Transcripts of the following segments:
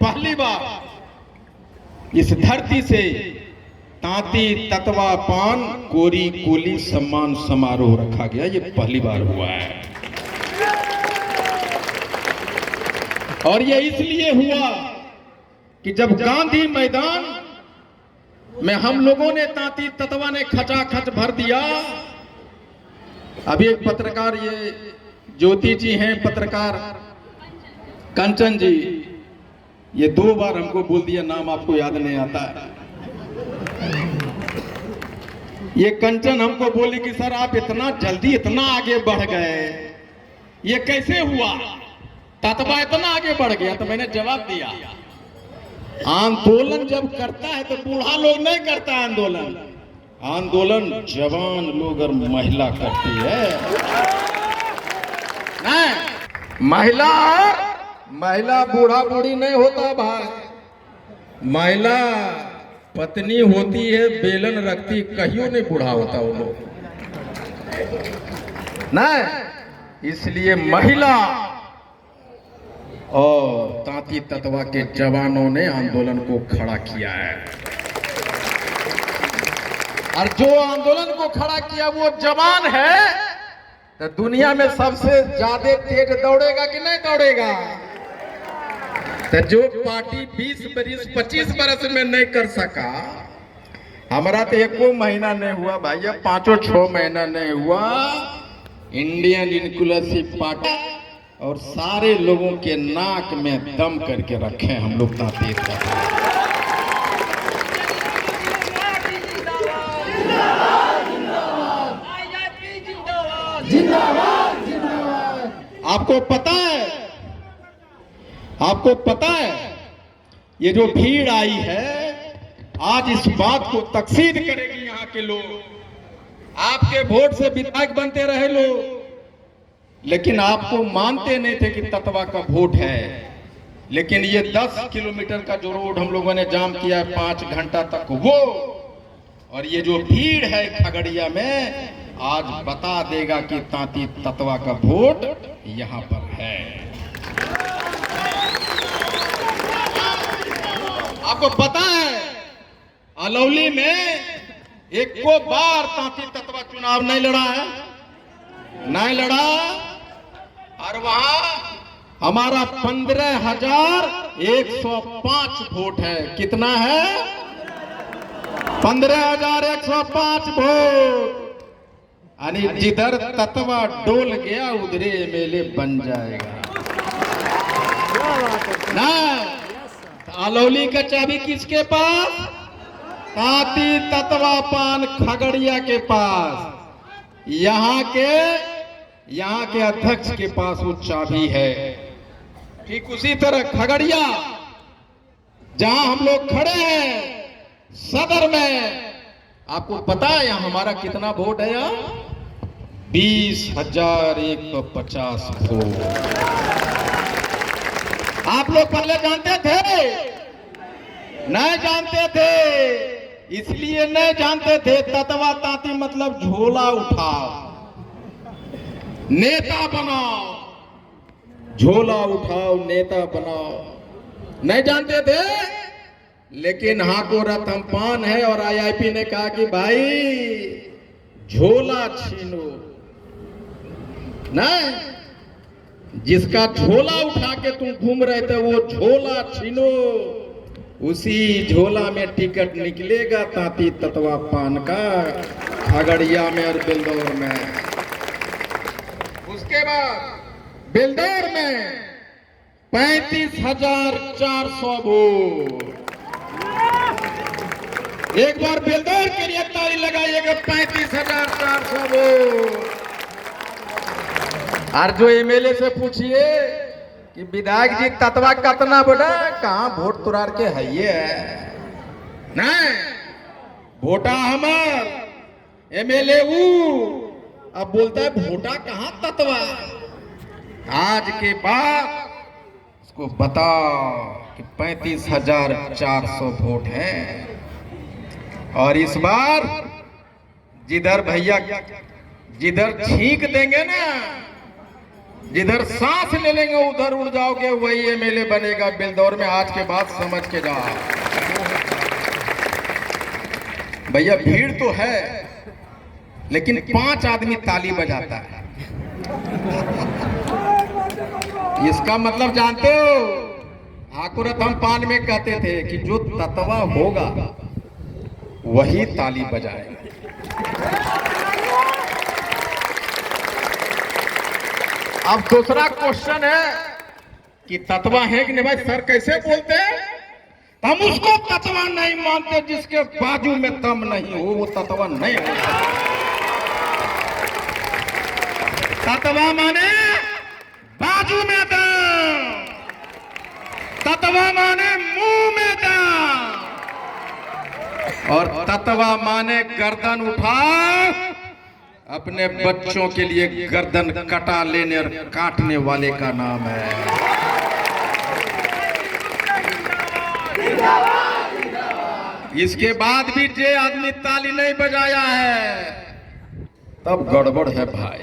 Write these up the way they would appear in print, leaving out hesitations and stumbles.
पहली बार इस धरती से तांती ततवा पान कोरी कोली सम्मान समारोह रखा गया। ये पहली बार हुआ है और ये इसलिए हुआ कि जब गांधी मैदान में हम लोगों ने तांती ततवा ने खचाखच भर दिया। अभी एक पत्रकार, ये ज्योति जी हैं पत्रकार कंचन जी, ये 2 बार हमको बोल दिया, नाम आपको याद नहीं आता है। ये कंचन हमको बोली कि सर आप इतना जल्दी इतना आगे बढ़ गए, ये कैसे हुआ? ततवा इतना आगे बढ़ गया। तो मैंने जवाब दिया, आंदोलन जब करता है तो बूढ़ा लोग नहीं करता आंदोलन, आंदोलन जवान लोग और महिला करती है। नहीं, महिला बूढ़ा बूढ़ी नहीं होता भाई, महिला पत्नी होती है, बेलन रखती, कहियो नहीं बूढ़ा होता वो लोग। नहीं, इसलिए महिला और तांती ततवा के जवानों ने आंदोलन को खड़ा किया है। और जो आंदोलन को खड़ा किया वो जवान है, तो दुनिया में सबसे ज्यादा तेज दौड़ेगा कि नहीं दौड़ेगा? तो जो पार्टी 20 बरस 25 बरस में नहीं कर सका, हमारा तो 1 महीना नहीं हुआ भैया, 5-6 महीना नहीं हुआ, इंडियन इनक्लूसिव पार्टी और सारे लोगों के नाक में दम करके रखे हम लोग तांती ततवा। आपको पता है ये जो भीड़ आई है आज इस बात को तकसीद करेगी यहाँ के लोग। आपके वोट से विधायक बनते रहे लोग, लेकिन आपको मानते नहीं थे कि ततवा का वोट है। लेकिन ये 10 किलोमीटर का जो रोड हम लोगों ने जाम किया 5 घंटा तक, वो और ये जो भीड़ है खगड़िया में आज बता देगा कि तांती ततवा का वोट यहाँ पर है। आपको पता है अलौली में 1 बार तांती ततवा चुनाव नहीं लड़ा है, नहीं लड़ा। और वहां हमारा 15,105 वोट है। कितना है? 15,105 वोट। यानी जिधर ततवा डोल गया उधरे एमएलए बन जाएगा ना। अलौली का चाबी किसके पास? तांती ततवा पान खगड़िया के पास। यहाँ के अध्यक्ष के पास वो चाबी है। ठीक उसी तरह खगड़िया जहां हम लोग खड़े हैं सदर में, आपको पता है यहाँ हमारा कितना वोट है? यहाँ 20,150 वोट। आप लोग पहले जानते थे? नहीं जानते थे। इसलिए नहीं जानते थे ततवा तांती मतलब झोला उठाओ, नेता बनाओ, झोला उठाओ नेता बनाओ, नहीं जानते थे। लेकिन हाको रतन पान है और आईआईपी ने कहा कि भाई झोला छीनो, नहीं, जिसका झोला उठा के तुम घूम रहे थे वो झोला छीनो। उसी झोला में टिकट निकलेगा तांती ततवा पान का खगड़िया में और बेलदौर में। उसके बाद बेलदौर में 35,400 वोट। एक बार बेलदौर के लिए ताली लगाइएगा, 35,400 वोट। और जो एमएलए से पूछिए कि विधायक जी ततवा कितना बोला, कहाँ वोट तुरार के है ये नहीं, वोटा हमार एमएलए अब बोलता है वोटा कहाँ ततवा। आज के बाद इसको बताओ कि 35,400 वोट है। और इस बार जिधर भैया जिधर छींक देंगे ना, जिधर सांस ले लेंगे उधर उड़ जाओगे, वही एमएलए बनेगा बिलदौर में। आज के बाद समझ के जाओ भैया, भीड़ तो है लेकिन 5 आदमी ताली बजाता है। इसका मतलब जानते हो, आकुरत हम पान में कहते थे कि जो ततवा होगा वही ताली बजाएगा। अब दूसरा क्वेश्चन है कि ततवा है कि नहीं भाई? सर कैसे बोलते हैं? हम उसको ततवा नहीं मानते जिसके बाजू में दम नहीं हो, वो ततवा नहीं होता। ततवा माने बाजू में दम, ततवा माने मुंह में दम, और ततवा माने गर्दन उठा अपने बच्चों के लिए गर्दन कटा लेने और काटने वाले का नाम है। इसके बाद भी जे आदमी ताली नहीं बजाया है तब गड़बड़ है भाई।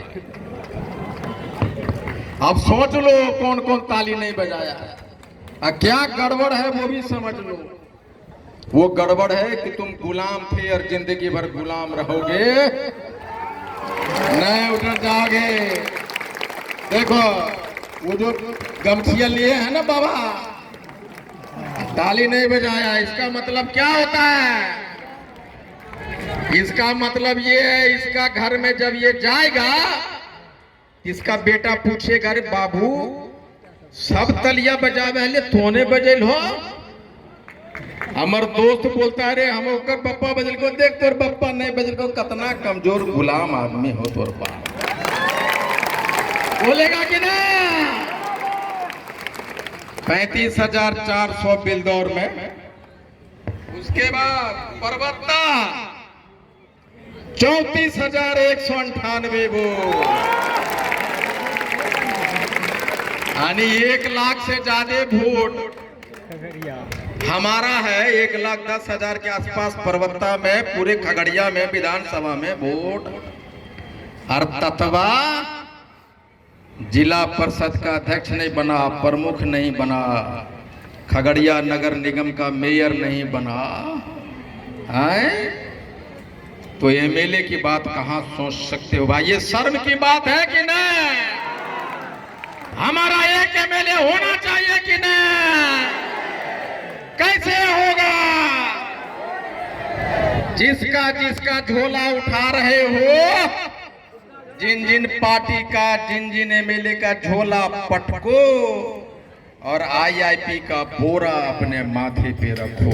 अब सोच लो कौन कौन ताली नहीं बजाया है, क्या गड़बड़ है वो भी समझ लो। वो गड़बड़ है कि तुम गुलाम थे और जिंदगी भर गुलाम रहोगे, नहीं उतर जाओगे। देखो वो जो गमछिया लिए है ना बाबा, ताली नहीं बजाया, इसका मतलब क्या होता है? इसका मतलब ये है, इसका घर में जब ये जाएगा, इसका बेटा पूछेगा, अरे बाबू सब तलिया बजावे ले तोने बजेल हो? हमार दोस्त बोलता है, अरे हम ओकर पप्पा बजल को देख, तोर पप्पा नहीं बजल को, कितना कमजोर गुलाम आदमी हो तोर बाप। बोलेगा कि ना? 35,400 बिलदौर में, उसके बाद परबत्ता 34,198 वोट, यानी 1 लाख से ज्यादा वोट हमारा है। 1,10,000 के आसपास परबत्ता में, पूरे खगड़िया में, विधानसभा में वोट। और ततवा जिला परिषद का अध्यक्ष नहीं बना, प्रमुख नहीं बना, खगड़िया नगर निगम का मेयर नहीं बना है, तो एमएलए की बात कहां सोच सकते हो भाई? ये शर्म की बात है कि नहीं? हमारा एक एमएलए होना चाहिए कि नहीं? कैसे होगा? जिसका जिसका झोला उठा रहे हो, जिन जिन पार्टी का, जिन जिन एमएलए का झोला पटको और आईआईपी का बोरा अपने माथे पे रखो।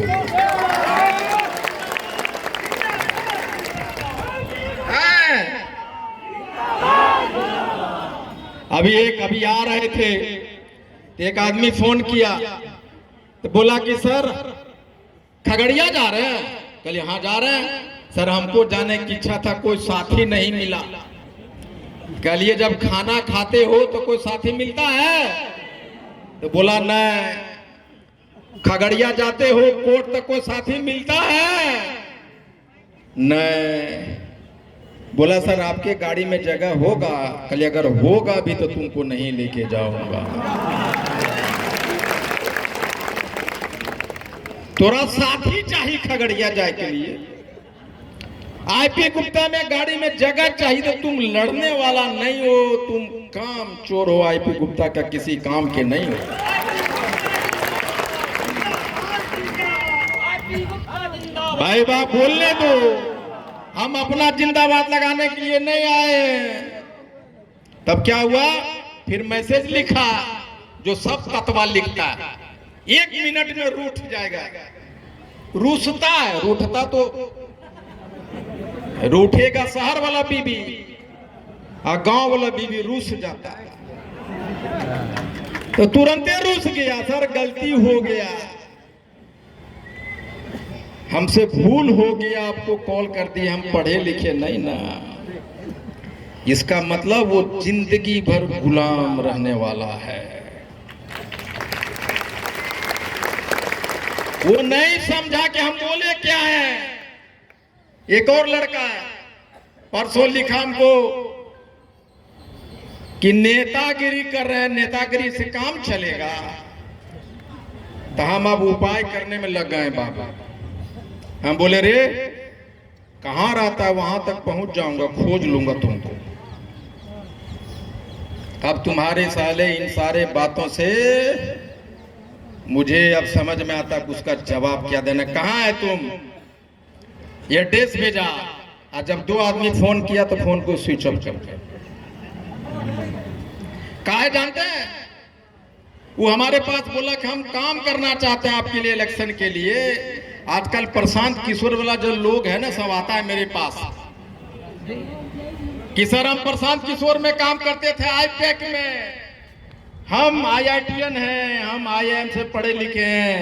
अभी आ रहे थे, एक आदमी फोन किया तो बोला कि सर खगड़िया जा रहे हैं? कल हाँ जा रहे हैं सर, हमको जाने की इच्छा था, कोई साथी नहीं मिला। कलिए जब खाना खाते हो तो कोई साथी मिलता है? तो बोला नहीं। खगड़िया जाते हो कोर्ट तक कोई साथी मिलता है? नहीं। बोला सर आपके गाड़ी में जगह होगा, कल अगर होगा भी तो तुमको नहीं लेके जाऊंगा। तोरा साथी चाहिए खगड़िया जाए के लिए। आईपी गुप्ता में गाड़ी में जगह चाहिए तो तुम लड़ने वाला नहीं हो, तुम काम चोर हो, आईपी गुप्ता का किसी काम के नहीं हो। भाई बाप बोलने दो, हम अपना जिंदाबाद लगाने के लिए नहीं आए। तब क्या हुआ? फिर मैसेज लिखा जो सब तत्वा लिखता है, 1 मिनट में रूठ जाएगा। रूठता है, रूठता तो रूठेगा शहर वाला बीबी और गांव वाला बीबी रूठ जाता है, तो तुरंत रूठ गया, सर गलती हो गया, हमसे भूल हो गया, आपको कॉल कर दिया, हम पढ़े लिखे नहीं ना। इसका मतलब वो जिंदगी भर गुलाम रहने वाला है। वो नहीं समझा कि हम बोले क्या है। एक और लड़का है, परसों लिखा हमको कि नेतागिरी कर रहे हैं, नेतागिरी से काम चलेगा, तो हम अब उपाय करने में लग गए बाबा। हम बोले रे कहां रहता है, वहां तक पहुंच जाऊंगा, खोज लूंगा तुमको। अब तुम्हारे साले इन सारे बातों से मुझे अब समझ में आता कि उसका जवाब क्या देना। कहां है तुम, ये एड्रेस भेजा। और जब 2 आदमी फोन किया तो फोन को स्विच ऑफ कर दिया। काहे जानते हैं, वो हमारे पास बोला कि हम काम करना चाहते हैं आपके लिए, इलेक्शन के लिए। आजकल प्रशांत किशोर वाला जो लोग है ना, सब आता है मेरे पास कि सर हम प्रशांत किशोर में काम करते थे, आईपैक में, हम IITN हैं, हम IIM से पढ़े लिखे हैं,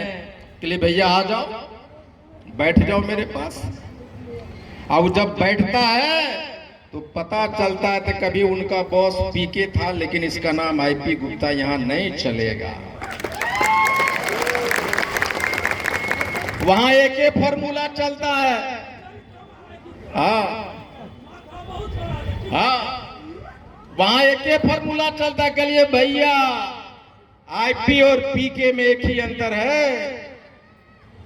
के लिए भैया आ जाओ, बैठ जाओ मेरे पास। अब जब बैठता है तो पता चलता है कि कभी उनका बॉस पीके था, लेकिन इसका नाम IP गुप्ता यहां नहीं चलेगा। वहां एक फॉर्मूला चलता है। हाँ वहां एक फॉर्मूला चलता है। कहिए भैया IP और पीके में एक ही अंतर है,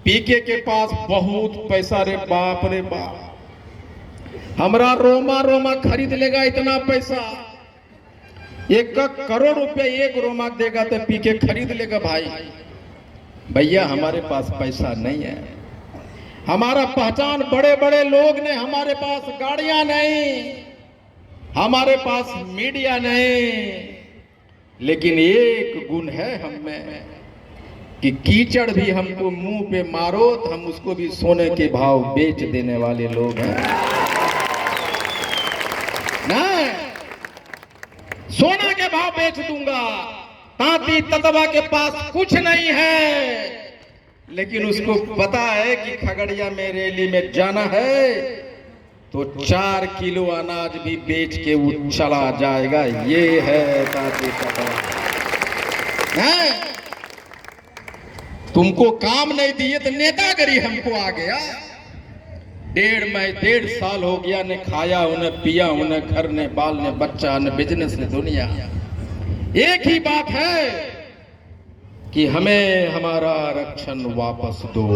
पीके के पास बहुत पैसा, रे बाप रे बाप, हमरा रोमा रोमा खरीद लेगा इतना पैसा, 1 करोड़ रुपए एक रोमा देगा तो पीके खरीद लेगा। भाई भैया हमारे पास पैसा नहीं है, हमारा पहचान बड़े बड़े लोग ने, हमारे पास गाड़ियां नहीं, हमारे पास मीडिया नहीं, लेकिन एक गुण है हम में कि कीचड़ भी हमको मुंह पे मारो तो हम उसको भी सोने के भाव बेच देने वाले लोग हैं। नहीं, सोना के भाव बेच दूंगा। तांती ततवा के पास कुछ नहीं है, लेकिन उसको पता है कि खगड़िया में रैली में जाना है तो 4 किलो अनाज भी बेच के वो चला जाएगा। ये है तांती ततवा। तुमको काम नहीं दिए तो नेतागिरी हमको आ गया। 1.5 साल हो गया, ने खाया उन्हें पिया, उन्हें घर ने बाल ने बच्चा ने बिजनेस ने दुनिया। एक ही बात है कि हमें हमारा आरक्षण वापस दो।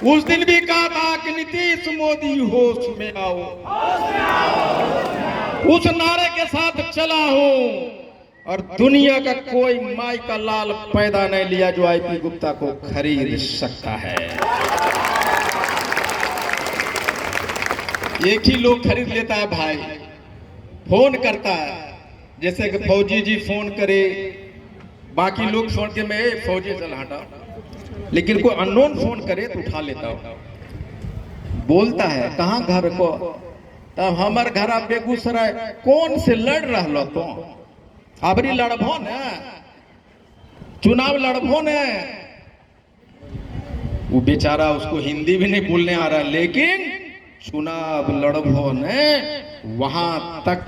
उस दिन भी कहा था कि नीतीश मोदी होश में आओ, उस नारे के साथ चला हूं, और दुनिया का कोई माई का लाल पैदा नहीं लिया जो IP गुप्ता को खरीद सकता है। एक ही लोग खरीद लेता है भाई, फोन करता है, जैसे कि फौजी जी फोन करे, बाकी लोग फोन के मैं फौजी चल हटा, लेकिन कोई अननोन फोन करे तो उठा लेता हूं, बोलता है कहाँ घर को, तब हमार घर आप बेगूसराय, कौन से लड़ रहा तो अबरी लड़भो ने, चुनाव लड़भो ने। वो बेचारा, उसको हिंदी भी नहीं बोलने आ रहा, लेकिन चुनाव लड़भो ने वहां तक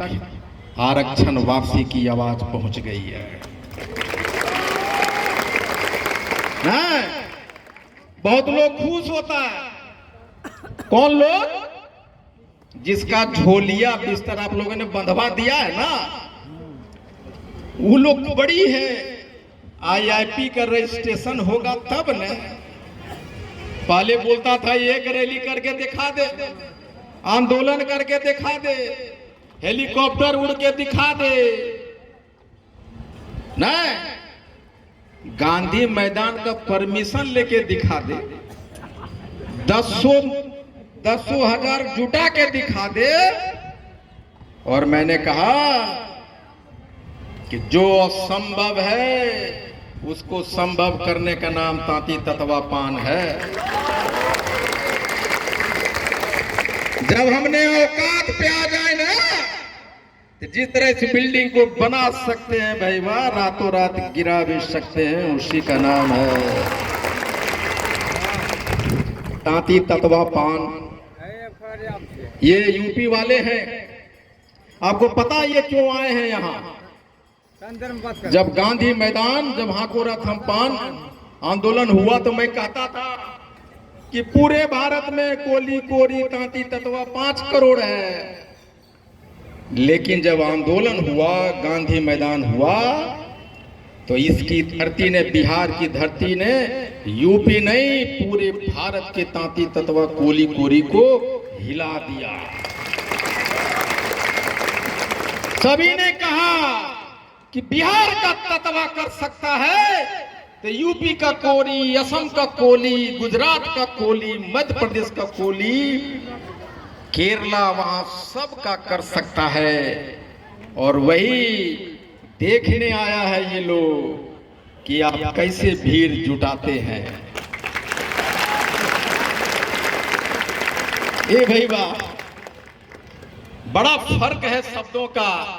आरक्षण वापसी की आवाज पहुंच गई है। नहीं, बहुत लोग खुश होता है। कौन लोग? जिसका झोलिया बिस्तर आप लोगों ने बंधवा दिया है ना, वो लोग तो बड़ी है। IIP का रजिस्ट्रेशन होगा तब न। पहले बोलता था एक रैली करके दिखा दे, आंदोलन करके दिखा दे, हेलीकॉप्टर उड़ के दिखा दे। नहीं, गांधी मैदान का परमिशन लेके दिखा दे, 10 हजार जुटा के दिखा दे। और मैंने कहा कि जो असंभव है उसको संभव करने का नाम तांती ततवा पान है। जब हमने औकात पे आ जाए ना, तो जिस तरह इस बिल्डिंग को बना सकते हैं भाई, वाह, रातों रात गिरा भी सकते हैं, उसी का नाम है तांती ततवा पान। ये यूपी वाले हैं। आपको पता ये क्यों आए हैं यहाँ? जब गांधी मैदान, जब हाकोरा थम्पान आंदोलन हुआ तो मैं कहता था कि पूरे भारत में कोली कोरी तांती ततवा 5 करोड़ है, लेकिन जब आंदोलन हुआ, गांधी मैदान हुआ, तो इसकी धरती ने, बिहार की धरती ने, यूपी नहीं पूरे भारत के तांती ततवा कोली कोरी को हिला दिया। सभी ने कहा कि बिहार का ततवा कर सकता है तो यूपी का कोली, असम का कोली, गुजरात का कोली, मध्य प्रदेश का कोली, केरला, वहां सब का कर सकता है। और वही देखने आया है ये लोग कि आप कैसे भीड़ जुटाते हैं। ए भाई वाह, बड़ा फर्क है शब्दों का।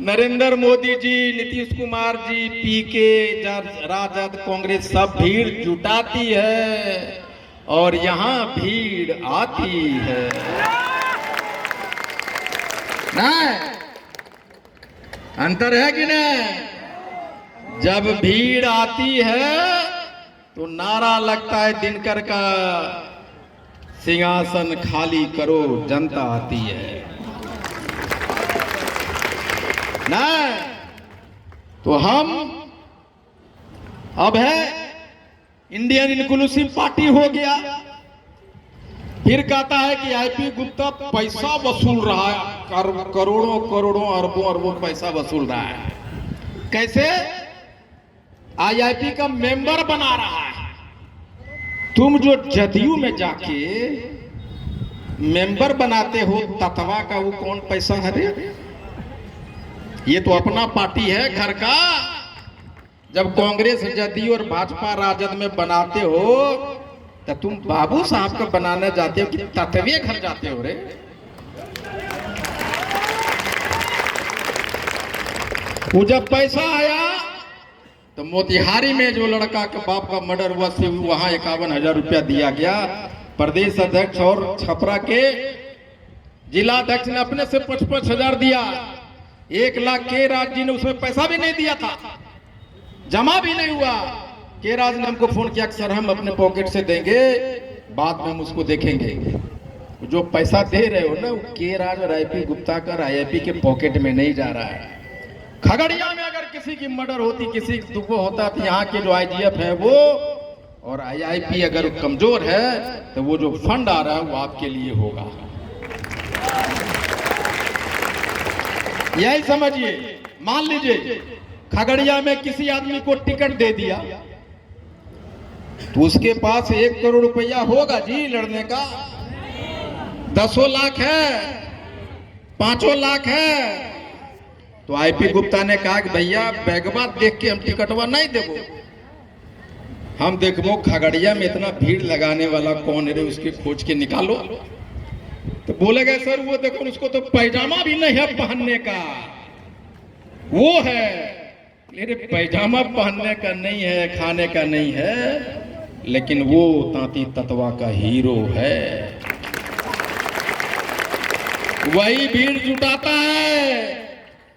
नरेंद्र मोदी जी, नीतीश कुमार जी, पीके, राजद, कांग्रेस सब भीड़ जुटाती है और यहां भीड़ आती है ना। अंतर है कि नहीं? जब भीड़ आती है तो नारा लगता है दिनकर का, सिंहासन खाली करो, जनता आती है ना। तो हम अब है इंडियन इंक्लूसिव पार्टी हो गया। फिर कहता है कि आईपी गुप्ता पैसा वसूल रहा है, करोड़ों करोड़ों अरबों अरबों पैसा वसूल रहा है। कैसे? आईआईपी का मेंबर बना रहा है। तुम जो जदयू में जाके मेंबर बनाते हो ततवा का, वो कौन पैसा है रे? ये तो अपना पार्टी है घर का। जब कांग्रेस, जदयू और भाजपा राजद में बनाते हो तो तुम बाबू साहब का बनाने जाते हो कि ततवे घर जाते हो रे? वो जब पैसा आया तो मोतिहारी में जो लड़का के बाप का मर्डर हुआ, वहां 51,000 रुपया दिया गया। प्रदेश अध्यक्ष और छपरा के जिला अध्यक्ष ने अपने से 55,000 दिया। 1 लाख के राज जी ने उसमें पैसा भी नहीं दिया था, जमा भी नहीं हुआ। के राज ने हमको फोन किया, सर हम अपने पॉकेट से देंगे, बाद में हम उसको देखेंगे। जो पैसा दे रहे हो ना, वो के राज और आईपी गुप्ता का आईआईपी के पॉकेट में नहीं जा रहा है। खगड़िया में अगर किसी की मर्डर होती, किसी दुखो होता, तो यहाँ के जो आईजीएफ है वो और आईआईपी अगर कमजोर है तो वो जो फंड आ रहा है वो आपके लिए होगा। यही समझिए। मान लीजिए खगड़िया में किसी आदमी को टिकट दे दिया तो उसके पास 1 करोड़ रुपया होगा जी लड़ने का। 10 लाख है, 5 लाख है। तो आईपी गुप्ता ने कहा कि भैया बैगवा देख के हम टिकटवा नहीं देबो, हम देखबो खगड़िया में इतना भीड़ लगाने वाला कौन है, उसकी खोज के निकालो। तो बोलेगा सर वो देखो उसको तो पैजामा भी नहीं है पहनने का, वो है। मेरे पैजामा पहनने का नहीं है, खाने का नहीं है, लेकिन वो तांती ततवा का हीरो है। वही भीड़ जुटाता है।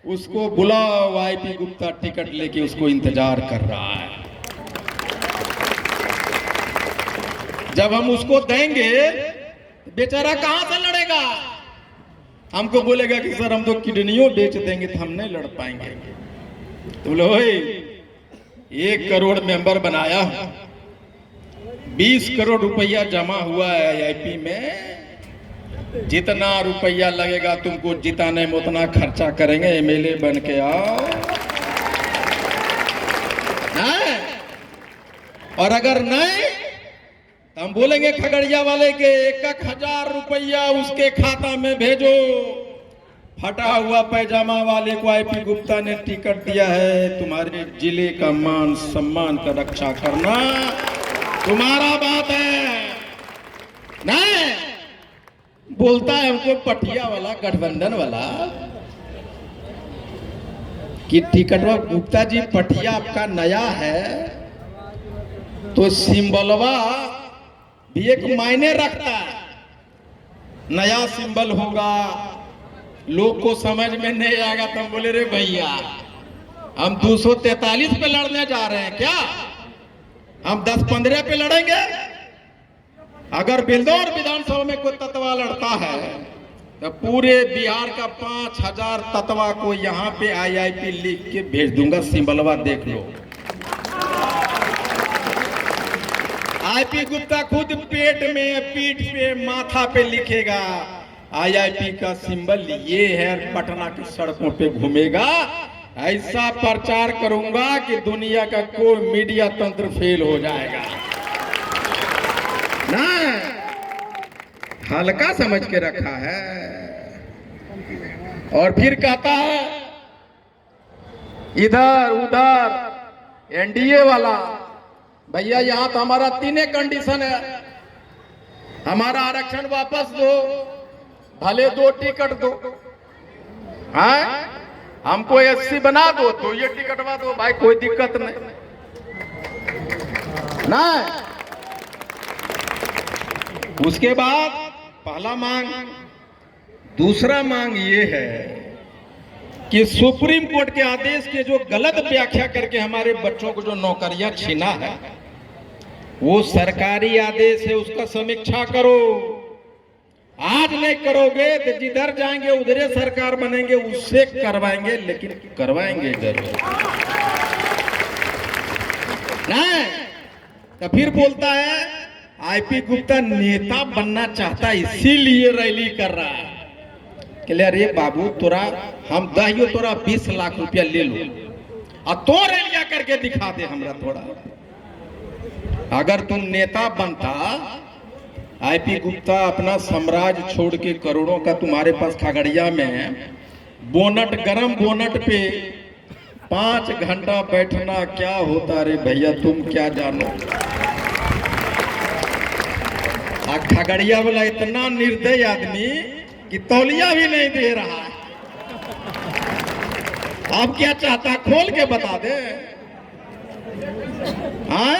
उसको बुलाओ, आईपी गुप्ता टिकट लेके उसको इंतजार कर रहा है। जब हम उसको देंगे बेचारा कहां से लड़ेगा? हमको बोलेगा कि सर हम तो किडनियों बेच देंगे, तो हम नहीं लड़ पाएंगे। तो बोलो 1 करोड़ मेंबर बनाया, 20 करोड़ रुपया जमा हुआ है आईआईपी में। जितना रुपया लगेगा तुमको जिताने में उतना खर्चा करेंगे, एमएलए बन के आओ। और अगर नहीं तो हम बोलेंगे खगड़िया वाले के 1,000 रुपया उसके खाता में भेजो। फटा हुआ पैजामा वाले को आईपी गुप्ता ने टिकट दिया है, तुम्हारे जिले का मान सम्मान का रक्षा करना तुम्हारा बात है। नहीं बोलता है हमको पटिया वाला, गठबंधन वाला, कि टिकटवा गुप्ता जी पटिया आपका नया है तो सिंबलवा भी एक मायने रखता है। नया सिंबल होगा, लोग को समझ में नहीं आएगा। तो हम बोले रे भैया हम 243 पे लड़ने जा रहे हैं क्या? हम 10-15 पे लड़ेंगे? अगर बिल्दौर विधानसभा में कोई तत्वा लड़ता है तो पूरे बिहार का 5000 ततवा को यहाँ पे IIP लिख के भेज दूंगा, सिंबलवा देख लो। IP गुप्ता खुद पेट में, पीठ पे, माथा पे लिखेगा IIP का सिंबल ये है, पटना की सड़कों पे घूमेगा। ऐसा प्रचार करूंगा कि दुनिया का कोई मीडिया तंत्र फेल हो जाएगा ना। हल्का समझ के रखा है। और फिर कहता है इधर उधर NDA वाला, भैया यहां तो हमारा 3 कंडीशन है। हमारा आरक्षण वापस दो, भले 2 टिकट दो, हाँ हमको SC बना दो, तो ये टिकटवा दो भाई, कोई दिक्कत नहीं ना। उसके बाद पहला मांग, दूसरा मांग ये है कि सुप्रीम कोर्ट के आदेश के जो गलत व्याख्या करके हमारे बच्चों को जो नौकरियां छीना है, वो सरकारी आदेश है, उसका समीक्षा करो। आज नहीं करोगे तो जिधर जाएंगे उधरे सरकार बनेंगे, उससे करवाएंगे, लेकिन करवाएंगे जरूर नहीं। तो फिर बोलता है IP गुप्ता नेता बनना चाहता, इसीलिए रैली कर रहा है। कि अरे बाबू तोरा हम दहियो तोरा 20 लाख रुपया ले लो और तो रैलिया करके दिखा दे हमरा थोड़ा। अगर तुम नेता बनता, IP गुप्ता अपना साम्राज्य छोड़ के करोड़ों का तुम्हारे पास खगड़िया में बोनट, गरम बोनट पे 5 घंटा बैठना क्या होता रे भैया, तुम क्या जानो। खगड़िया वाला इतना निर्दयी आदमी कि तौलिया भी नहीं दे रहा है। अब क्या चाहता, खोल के बता दे। हाँ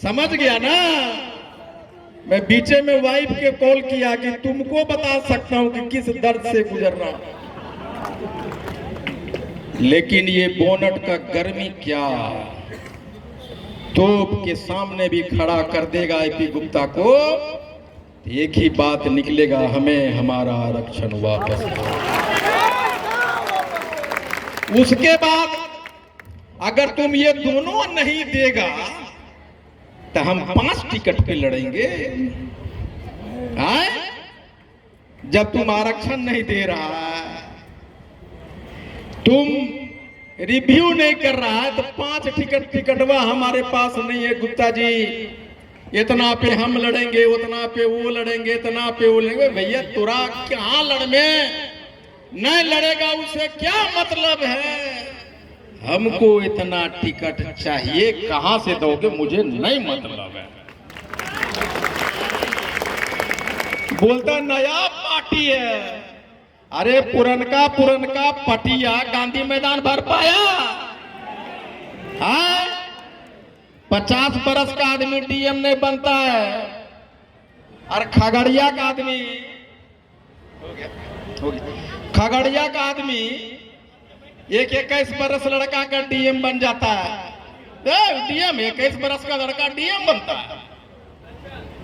समझ गया ना। मैं बीचे में वाइफ के कॉल किया कि तुमको बता सकता हूं कि किस दर्द से गुजर रहा हूं, लेकिन ये बोनट का गर्मी क्या तोप के सामने भी खड़ा कर देगा IP गुप्ता को। एक ही बात निकलेगा, हमें हमारा आरक्षण वापस दो। उसके बाद अगर तुम ये दोनों नहीं देगा तो हम 5 टिकट पे लड़ेंगे। हाँ? जब तुम आरक्षण नहीं दे रहा है, तुम रिव्यू नहीं कर रहा है, तो 5 टिकटवा हमारे पास नहीं है गुप्ता जी। इतना पे हम लड़ेंगे, उतना पे वो लड़ेंगे, इतना पे वो लड़ेंगे। भैया तुरा क्या लड़ में नहीं लड़ेगा, उसे क्या मतलब है। हमको इतना टिकट चाहिए, कहां से दोगे मुझे नहीं मतलब है। बोलता नया पार्टी है। अरे पुरनका पटिया गांधी मैदान भर पाया। हाँ 50 बरस का आदमी DM नहीं बनता है, और खगड़िया का आदमी खगड़िया का आदमी 21 बरस लड़का का DM बन जाता है। DM 21 बरस का लड़का DM बनता है।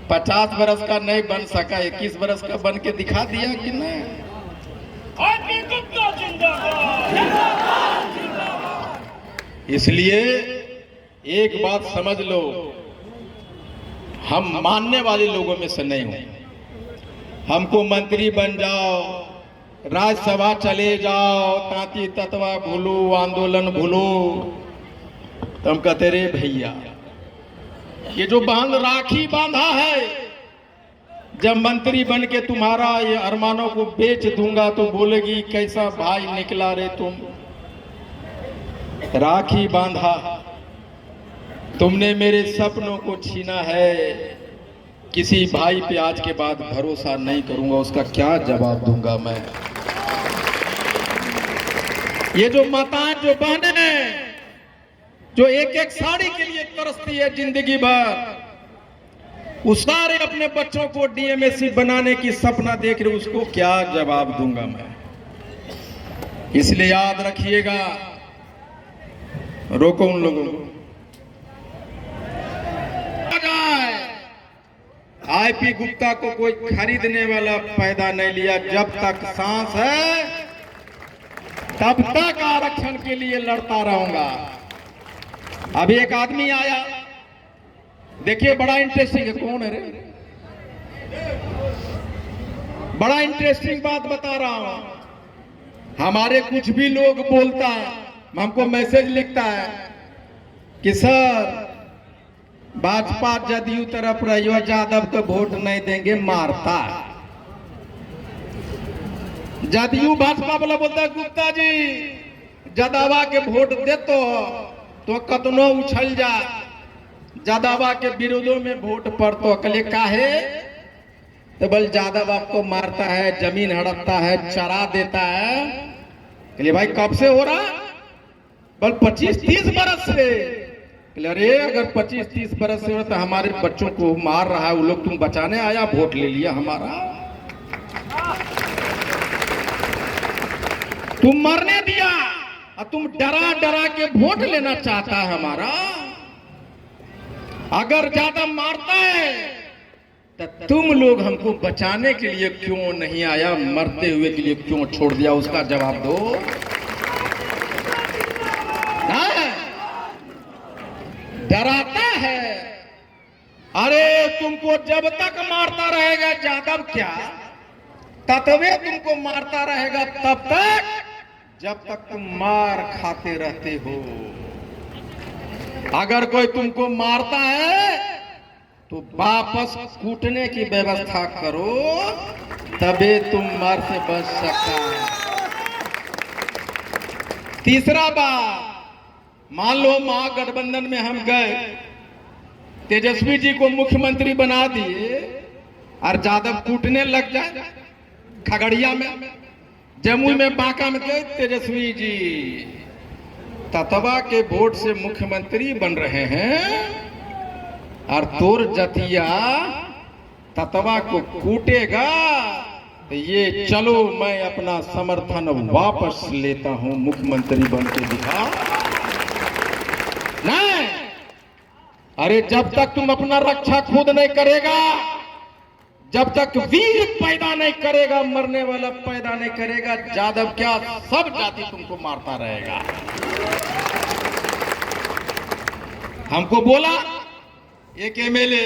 50 बरस का नहीं बन सका, 21 बरस का बन के दिखा दिया कि नहीं। इसलिए एक बात समझ लो, हम मानने वाले लोगों में से नहीं हूं। हमको मंत्री बन जाओ, राज्यसभा चले जाओ, तांती ततवा भूलो, आंदोलन भूलो, तो हम कहते रे भैया ये जो बांध राखी बांधा है, जब मंत्री बन के तुम्हारा ये अरमानों को बेच दूंगा तो बोलेगी कैसा भाई निकला रे तुम। राखी बांधा, तुमने मेरे सपनों को छीना है। किसी भाई पे आज के बाद भरोसा नहीं करूंगा, उसका क्या जवाब दूंगा मैं। ये जो माताएं, जो बहनें, जो एक साड़ी के लिए तरसती है जिंदगी भर, वो सारे अपने बच्चों को DMSC बनाने की सपना देख रहे, उसको क्या जवाब दूंगा मैं। इसलिए याद रखिएगा, रोको उन लोगों को। आईपी गुप्ता को कोई खरीदने वाला पैदा नहीं लिया। जब तक सांस है तब तक आरक्षण के लिए लड़ता रहूंगा। अभी एक आदमी आया, देखिए बड़ा इंटरेस्टिंग है। कौन है रे? बड़ा इंटरेस्टिंग बात बता रहा हूं। हमारे कुछ भी लोग बोलता है, हमको मैसेज लिखता है कि सर भाजपा जदयू तरफ रहियो, यादव को वोट नहीं देंगे, मारता है। जदयू भाजपा वाला बोलता है गुप्ता जी जदवा के वोट दे तो कतनो उछल जा, यादवा के विरोधों में वोट पड़तो अकले काहे, तो बल यादव आपको मारता है, जमीन हड़पता है, चरा देता है। कहले भाई कब से हो रहा? बल 25-30 बरस से। अरे अगर 25-30 बरस से हो तो हमारे बच्चों को मार रहा है वो लोग, तुम बचाने आया, वोट ले लिया हमारा, तुम मरने दिया और तुम डरा डरा के वोट लेना चाहता है हमारा। अगर ज्यादा मारता है तो तुम लोग हमको बचाने के लिए क्यों नहीं आया, मरते हुए के लिए क्यों छोड़ दिया, उसका जवाब दो। डराता है। अरे तुमको जब तक मारता रहेगा यादव क्या, तत्वे तुमको मारता रहेगा तब तक जब तक तुम मार खाते रहते हो। अगर कोई तुमको मारता है तो वापस कूटने की व्यवस्था करो, तबे तुम मार से बच सकता है। तीसरा बात, मान लो महागठबंधन में हम गए, तेजस्वी जी को मुख्यमंत्री बना दिए और यादव कूटने लग जाए। खगड़िया में, जमुई में, बांका में गए तेजस्वी जी ततवा के वोट से मुख्यमंत्री बन रहे हैं और तोर जतिया ततवा को कूटेगा तो ये चलो मैं अपना समर्थन वापस लेता हूं, मुख्यमंत्री बन के दिखा। नहीं, अरे जब तक तुम अपना रक्षा खुद नहीं करेगा, जब तक वीर पैदा नहीं करेगा, मरने वाला पैदा नहीं करेगा, यादव क्या सब जाति तुमको मारता रहेगा। हमको बोला एक एमएलए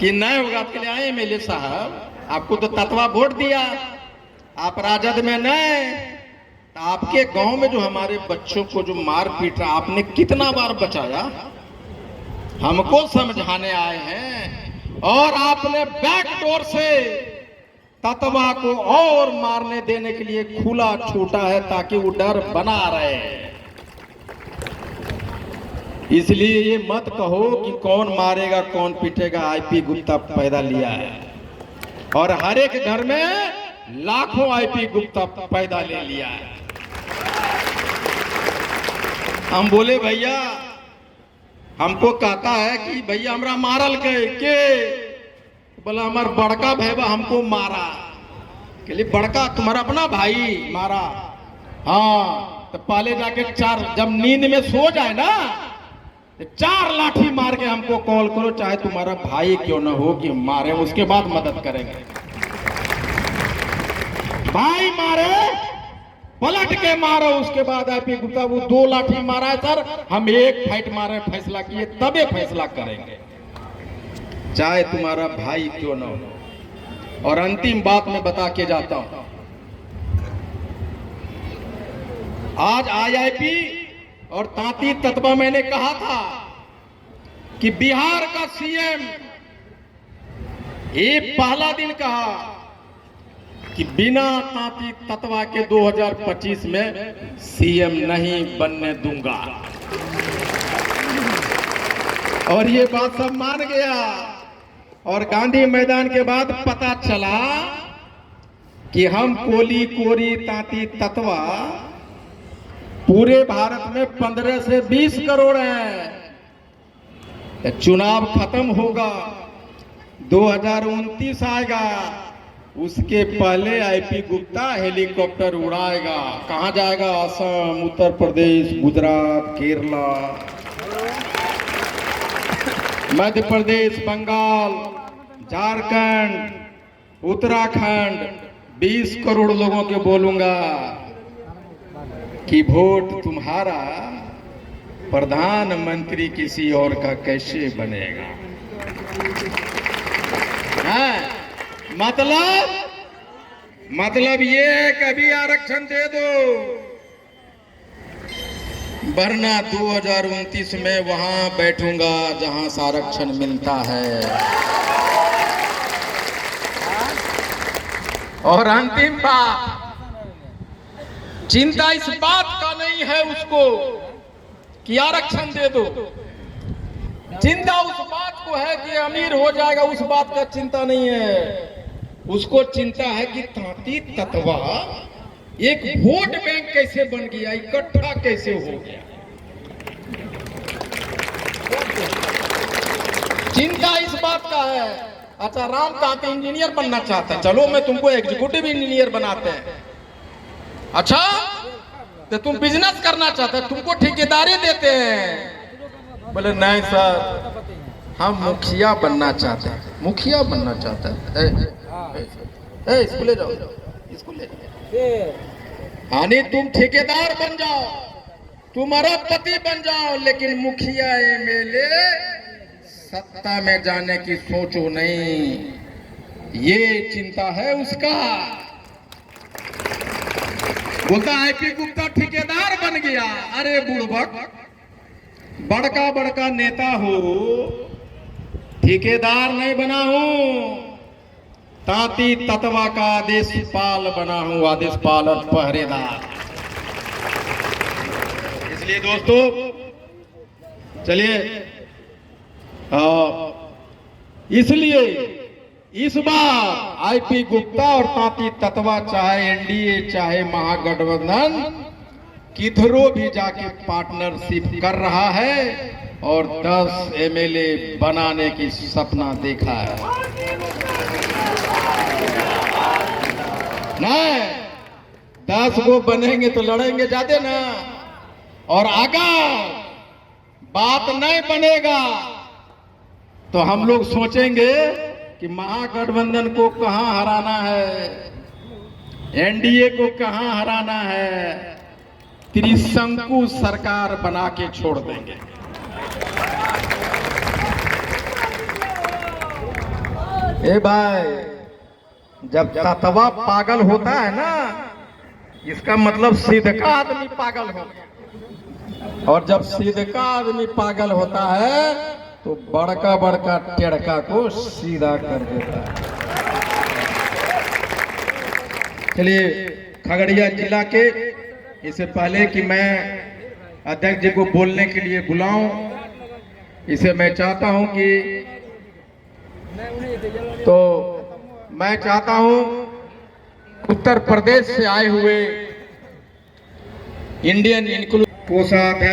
कि नहीं होगा आपके लिए आए एमएलए साहब, आपको तो ततवा वोट दिया, आप राजद में नहीं, तो आपके गांव में जो हमारे बच्चों को जो मार पीट रहा, आपने कितना बार बचाया, हमको समझाने आए हैं और आपने बैकडोर से ततवा को और मारने देने के लिए खुला छूटा है ताकि वो डर बना रहे। इसलिए ये मत कहो कि कौन मारेगा कौन पीटेगा, आईपी गुप्ता पैदा लिया है और हर एक घर में लाखों आईपी गुप्ता पैदा ले लिया है। हम बोले भैया, हमको कहता है कि भैया हमरा मारल के बोला हमार बड़का भैया हमको मारा। कहली बड़का तुम्हारा अपना भाई मारा? हाँ, तो पहले जाके जब नींद में सो जाए ना, तो 4 लाठी मार के हमको कॉल करो, चाहे तुम्हारा भाई क्यों ना हो, कि मारे, उसके बाद मदद करेंगे। भाई मारे, पलट के मारो, उसके बाद आईपी गुप्ता वो 2 लाठी मारा है सर, हम 1 फाइट मारे, फैसला किए, तबे फैसला करेंगे, चाहे तुम्हारा भाई क्यों ना हो। और अंतिम बात मैं बता के जाता हूं, आज आईआईपी और तांती ततवा मैंने कहा था कि बिहार का सीएम ये पहला दिन कहा कि बिना तांती ततवा के 2025 में सीएम नहीं बनने दूंगा, और ये बात सब मान गया। और गांधी मैदान के बाद पता चला कि हम कोली कोरी तांती ततवा पूरे भारत में 15 से 20 करोड़ हैं। चुनाव खत्म होगा, 2029 आएगा, उसके पहले आईपी गुप्ता हेलीकॉप्टर उड़ाएगा। कहां जाएगा? असम, उत्तर प्रदेश, गुजरात, केरला। मध्य प्रदेश, बंगाल, झारखंड, उत्तराखंड 20 करोड़ लोगों के बोलूंगा कि वोट तुम्हारा प्रधानमंत्री किसी और का कैसे बनेगा। मतलब ये है कभी आरक्षण दे दो, वरना 2029 में वहां बैठूंगा जहां से आरक्षण मिलता है। और अंतिम बात, चिंता इस बात का नहीं है उसको कि आरक्षण दे दो, चिंता उस बात को है कि अमीर हो जाएगा, उस बात का चिंता नहीं है। उसको चिंता है कि तांती तत्वा एक वोट बैंक कैसे बन गया, इकट्ठा कैसे हो गया। चिंता इस बात का है। अच्छा, राम तांती इंजीनियर बनना चाहता है, चलो मैं तुमको एग्जीक्यूटिव इंजीनियर बनाते हैं। अच्छा, तो तुम बिजनेस करना चाहते हैं, तुमको ठेकेदारी देते हैं। बोले नहीं सर, हम मुखिया बनना चाहते हैं। मुखिया बनना चाहता है, इसको ले जाओ, इसको ले जाओ। यानी तुम ठेकेदार बन जाओ, तुम अरबपति बन जाओ, लेकिन मुखिया एमएलए सत्ता में जाने की सोचो नहीं। ये चिंता है उसका। बोलता आईपी गुप्ता ठेकेदार बन गया। अरे बुड़बक, बड़का बड़का नेता हो, ठेकेदार नहीं बना हूं, तांती तत्वा का आदेश पाल बना हूं, आदेश पाल और पहरेदार। इसलिए दोस्तों चलिए, इसलिए इस बार आईपी गुप्ता और तांती तत्वा, चाहे एनडीए चाहे महागठबंधन, किधरों भी जाके पार्टनरशिप कर रहा है और 10 एमएलए बनाने की सपना देखा है। नहीं, 10 को बनेंगे तो लड़ेंगे ज्यादा ना, और अगर बात नहीं बनेगा तो हम लोग सोचेंगे कि महागठबंधन को कहां हराना है, एनडीए को कहां हराना है, त्रिशंकु सरकार बना के छोड़ देंगे। ए भाई, जब तत्वा पागल होता है ना, इसका मतलब सीधे का आदमी पागल हो गया। और जब सीधे का आदमी पागल होता है तो बड़का बड़का टेढ़का को सीधा कर देता है। चलिए, खगड़िया जिला के, इससे पहले कि मैं अध्यक्ष जी को बोलने के लिए बुलाऊं, इसे मैं चाहता हूं कि मैं चाहता हूं उत्तर प्रदेश से आए हुए इंडियन कोषाध्यक्ष